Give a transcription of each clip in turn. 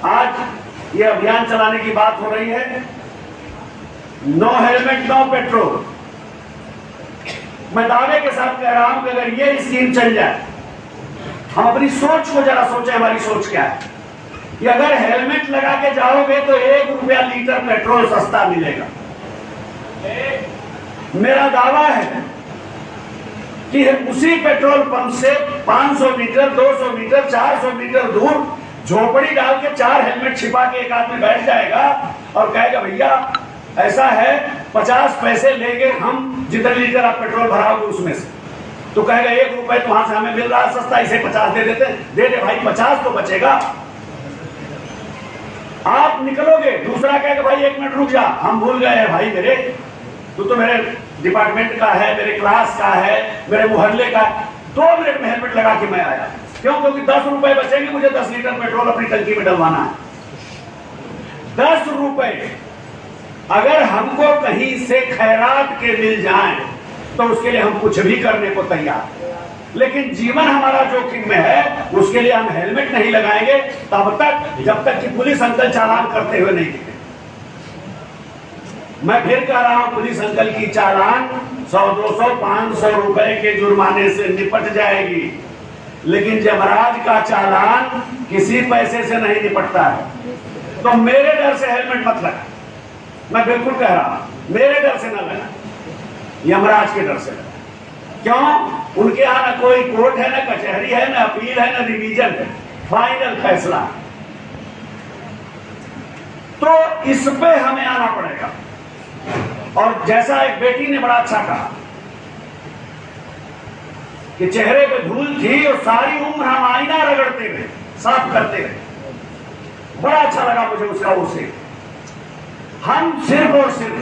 आज ये अभियान चलाने की बात हो रही है, नो हेलमेट नो पेट्रोल। मैं दावे के साथ कह रहा हूं कि अगर ये स्कीम चल जाए, हम अपनी सोच को जरा सोचें, हमारी सोच क्या है कि अगर हेलमेट लगा के जाओगे तो 1 रुपया लीटर पेट्रोल सस्ता मिलेगा। मेरा दावा है कि उसी पेट्रोल पंप से 500 मीटर 200 मीटर 400 मीटर दूर झोपड़ी डाल के 4 हेलमेट छिपा के एक आदमी बैठ जाएगा और कहेगा भैया ऐसा है 50 पैसे लेंगे हम जितने लीटर आप पेट्रोल भराओगे उसमें से। तो कहेगा 1 रुपए तो वहां से हमें मिल रहा है सस्ता, इसे 50 दे देते, दे दे भाई 50 तो बचेगा। आप निकलोगे, दूसरा कहेगा भाई 1 मिनट रुक जा, हम भूल गए हैं भाई मेरे, तू तो मेरे डिपार्टमेंट का है, मेरे क्लास का है, मेरे मोहल्ले का, 2 मिनट में हेलमेट लगा के मैं आया। क्यों? क्योंकि 10 रुपए बचेंगे, मुझे 10 लीटर पेट्रोल अपनी टंकी में डलवाना है। 10 रुपए अगर हमको कहीं से खैरात के मिल जाए तो उसके लिए हम कुछ भी करने को तैयार, लेकिन जीवन हमारा जोखिम में है, उसके लिए हम हेलमेट नहीं लगाएंगे तब तक जब तक कि पुलिस अंकल चालान करते हुए नहीं दिखे। मैं फिर कह रहा हूं, पुलिस अंकल की चालान 100 200 500 रुपए के जुर्माने से निपट जाएगी, लेकिन जमराज का चालान किसी पैसे से नहीं निपटता है। तो मेरे डर से हेलमेट मत लगा, मैं बिल्कुल कह रहा हूं, मेरे डर से न लगा, यमराज के डर से लगा। क्यों? उनके यहां ना कोई कोर्ट है, ना कचहरी है, ना अपील है, ना रिवीजन है, फाइनल फैसला। तो इस पे हमें आना पड़ेगा। और जैसा एक बेटी ने बड़ा अच्छा कहा कि चेहरे पे धूल थी और सारी उम्र हम आईना रगड़ते रहे, साफ करते रहे। बड़ा अच्छा लगा मुझे उसका उसे। हम सिर्फ और सिर्फ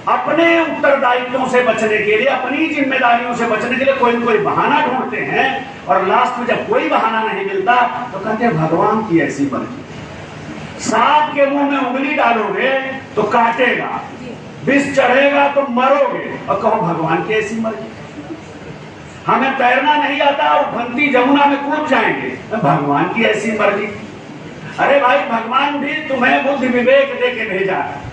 अपने उत्तरदायित्वों से बचने के लिए, अपनी जिम्मेदारियों से बचने के लिए कोई न कोई बहाना ढूंढते हैं, और लास्ट में जब कोई बहाना नहीं मिलता तो कहते हैं भगवान की ऐसी मर्जी। सांप के मुंह में उंगली डालोगे तो काटेगा, विष चढ़ेगा तो मरोगे, और कहो भगवान की ऐसी मर्जी। हमें तैरना नहीं आता और उफनती जमुना में कूद जाएंगे, भगवान की ऐसी मर्जी। अरे भाई, भगवान भी तुम्हें बुद्धि विवेक दे के भेजा है,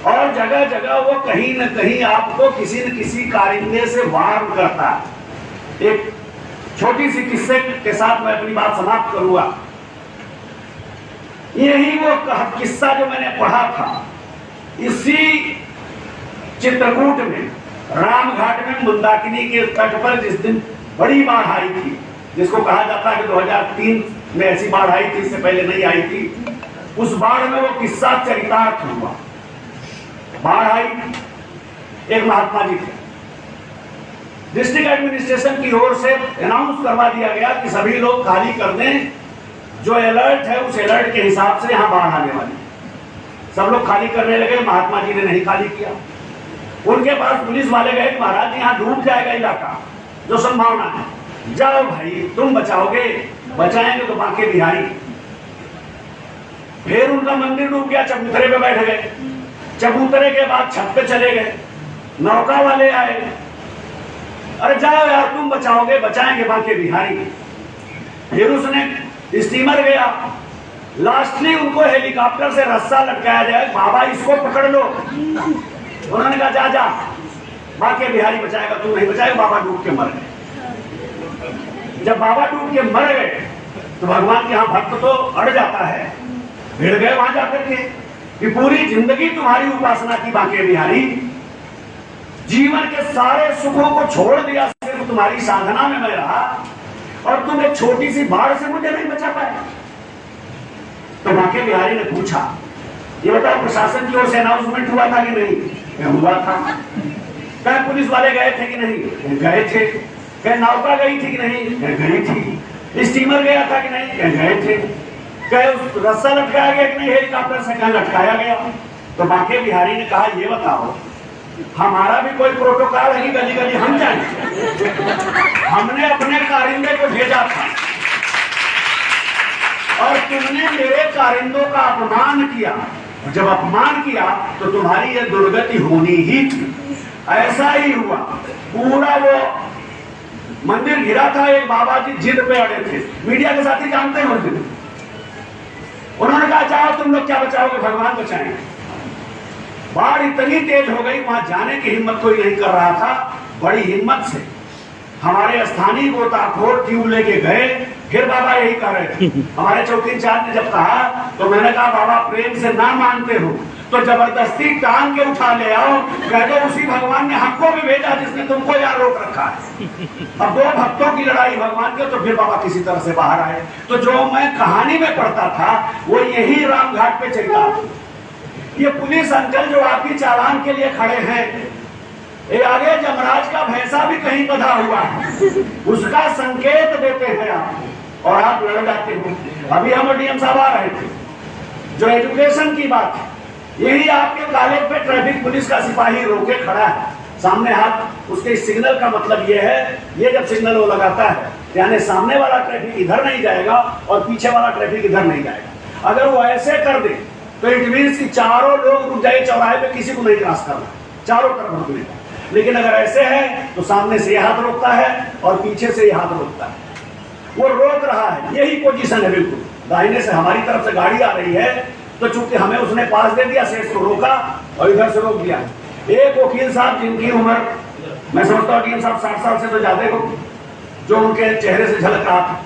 और जगह जगह वो कहीं न कहीं आपको किसी न किसी कारिंदे से वार करता है। एक छोटी सी किस्से के साथ मैं अपनी बात समाप्त करूंगा। यही वो किस्सा जो मैंने पढ़ा था इसी चित्रकूट में, रामघाट में मंदाकिनी के तट पर जिस दिन बड़ी बाढ़ आई थी, जिसको कहा जाता है कि 2003 में ऐसी बाढ़ आई थी, इससे पहले नहीं आई थी। उस बाढ़ में वो किस्सा चरितार्थ हुआ। बाढ़ आई, एक महात्मा जी थे, डिस्ट्रिक्ट एडमिनिस्ट्रेशन की ओर से अनाउंस करवा दिया गया कि सभी लोग खाली कर दें, जो अलर्ट है उस अलर्ट के हिसाब से यहां बाढ़ आने वाली है। सब लोग खाली करने लगे, महात्मा जी ने नहीं खाली किया। उनके पास पुलिस वाले गए, महाराज यहाँ डूब जाएगा इलाका, जो संभावना है, जाओ भाई तुम बचाओगे, बचाएंगे तो बांके बिहारी। फिर उनका मंदिर डूब गया, चबूतरे पे बैठ गए। चबूतरे के बाद छत पे चले गए, नौका वाले आए, अरे जाओ यार तुम बचाओगे, बचाएंगे बांके बिहारी। फिर उसने स्टीमर गया, लास्टली उनको हेलीकॉप्टर से रस्सा लटकाया जाए, बाबा इसको पकड़ लो। उन्होंने कहा जा जा, बांके बिहारी बचाएगा, तू नहीं बचाएगा। बाबा डूब के मर गए। जब बाबा डूब के मर गए तो भगवान के यहाँ भक्त तो अड़ जाता है, भिड़ गए वहां जाकर के कि पूरी जिंदगी तुम्हारी उपासना की बांके बिहारी, जीवन के सारे सुखों को छोड़ दिया, सिर्फ तुम्हारी साधना में मैं रहा, और तुम एक छोटी सी बाढ़ से मुझे नहीं बचा पाए। तो बांके बिहारी ने पूछा, ये बताओ प्रशासन की ओर से अनाउंसमेंट हुआ था कि नहीं? हुआ था। क्या पुलिस वाले गए थे कि नहीं? गए थे। क्या नौका गई थी कि नहीं? गई थी। स्टीमर गया था कि नहीं? गए थे। क्या रस्सा लटकाया गया कि नहीं हेलीकॉप्टर से? क्या लटकाया गया। तो बांके बिहारी ने कहा, ये बताओ हमारा भी कोई प्रोटोकॉल है, गली गली हम जाएंगे? हमने अपने कारिंदे को भेजा था और तुमने मेरे कारिंदों का अपमान किया। जब अपमान किया तो तुम्हारी ये दुर्गति होनी ही थी। ऐसा ही हुआ। पूरा वो मंदिर घिरा था, एक बाबा जी जिद पे अड़े थे, मीडिया के साथी जानते हैं उस दिन। उन्होंने कहा जाओ तुम लोग, क्या बचाओगे, भगवान बचाएंगे। बाढ़ इतनी तेज हो गई, वहां जाने की हिम्मत कोई नहीं कर रहा था। बड़ी हिम्मत से हमारे स्थानीय गोताखोर ट्यूब लेके गए। फिर बाबा यही कह रहे थे, हमारे चौकी इंचार्ज ने जब कहा तो मैंने कहा बाबा प्रेम से ना मानते हो तो जबरदस्ती टांग के उठा ले आओ, कह दो उसी भगवान ने हमको भी भेजा जिसने तुमको यहाँ रोक रखा है। अब दो भक्तों की लड़ाई भगवान के, तो फिर बाबा किसी तरह से बाहर आए। तो जो मैं कहानी में पढ़ता था वो यही रामघाट पे चला। ये पुलिस अंकल जो आपकी चालान के लिए खड़े हैं, ये आगे जमराज का भैंसा भी कहीं बंधा हुआ है, उसका संकेत देते हैं आप और आप लड़ जाते हो। अभी हम डीएम साहब आ रहे थे, जो एजुकेशन की बात है, यही आपके कॉलेज पे ट्रैफिक पुलिस का सिपाही रोके खड़ा है, सामने हाथ, उसके सिग्नल का मतलब ये है, ये जब सिग्नल वो लगाता है यानी सामने वाला ट्रैफिक इधर नहीं जाएगा और पीछे वाला ट्रैफिक इधर नहीं जाएगा। अगर वो ऐसे कर दे तो इट मीन्स कि चारों लोग रुक जाए, चौराहे पे किसी को नहीं क्रॉस करना, चारों तरफ रुकने का। लेकिन अगर ऐसे है तो सामने से ये हाथ रोकता है और पीछे से ये हाथ रोकता है, वो रोक रहा है, यही पोजीशन है बिल्कुल। दाहिने से हमारी तरफ से गाड़ी आ रही है तो चूंकि हमें उसने पास दे दिया, शेष को रोका और इधर से रोक दिया। एक वकील साहब जिनकी उम्र मैं समझता हूँ डीएम साहब 60 साल से तो ज्यादा हो, जो उनके चेहरे से झलक रहा था,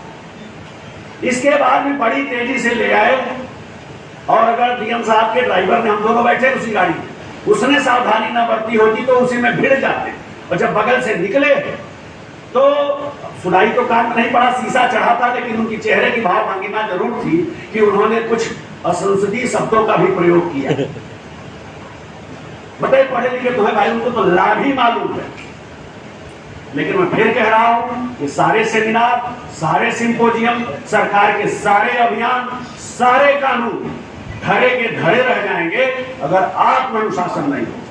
इसके बाद भी बड़ी तेजी से ले आए। और अगर डीएम साहब के ड्राइवर ने, हम दोनों बैठे उसी गाड़ी में, उसने सावधानी न बरती होती तो उसी में भिड़ जाते। और जब बगल से निकले तो सुनाई तो कान में नहीं पड़ा, शीशा चढ़ा था, लेकिन उनकी चेहरे की भाव भंगिमा जरूर थी कि उन्होंने कुछ असंसदीय शब्दों का भी प्रयोग किया। बताइए पढ़े लिखे तुम्हें भाई, उनको तो लाभ ही मालूम है। लेकिन मैं फिर कह रहा हूं कि सारे सेमिनार, सारे सिंपोजियम, सरकार के सारे अभियान, सारे कानून धड़े के धड़े रह जाएंगे अगर आत्मानुशासन नहीं होगा।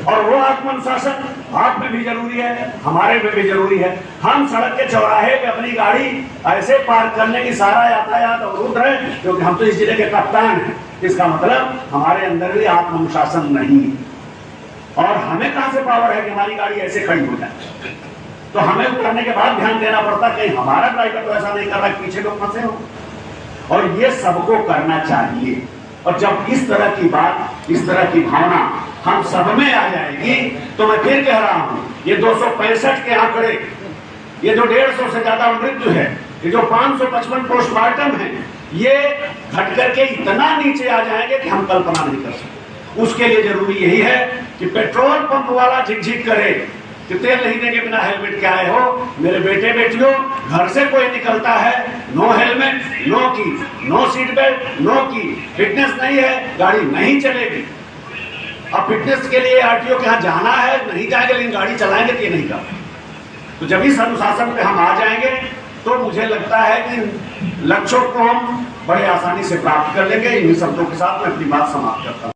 और वो आत्मानुशासन आप में भी जरूरी है, हमारे में भी जरूरी है। हम सड़क के चौराहे पे अपनी गाड़ी ऐसे पार्क करने की सारा यातायात अवरुद्ध है क्योंकि हम तो इस जिले के कप्तान हैं। इसका मतलब हमारे अंदर भी आत्मानुशासन नहीं। और हमें कहां से पावर है कि हमारी गाड़ी ऐसे खड़ी हो जाए? तो हमें उतरने के बाद ध्यान देना पड़ता कहीं हमारा ड्राइवर तो ऐसा नहीं कर रहा, पीछे लोग फंसे हो। और ये सबको करना चाहिए। और जब इस तरह की बात, इस तरह की भावना हम सब में आ जाएगी तो मैं फिर कह रहा हूं, ये 265 के आंकड़े, ये जो 150 से ज्यादा मृत्यु है, ये जो 555 पोस्टमार्टम है, ये घट करके इतना नीचे आ जाएंगे कि हम कल्पना नहीं कर सकते। उसके लिए जरूरी यही है कि पेट्रोल पंप वाला झिकझिक करे कि तेल नहीं देंगे बिना हेलमेट के आए हो। मेरे बेटे बेटियों, घर से कोई निकलता है नो हेलमेट, नो की, नो सीट बेल्ट, नो की, फिटनेस नहीं है, गाड़ी नहीं चलेगी। अब फिटनेस के लिए आरटीओ के यहाँ जाना है, नहीं जाएंगे, लेकिन गाड़ी चलाएंगे तो ये नहीं कर। तो जब इस अनुशासन पे हम आ जाएंगे तो मुझे लगता है कि लक्ष्यों को हम बड़े आसानी से प्राप्त कर लेंगे। इन्हीं शब्दों के साथ मैं अपनी बात समाप्त करता हूँ।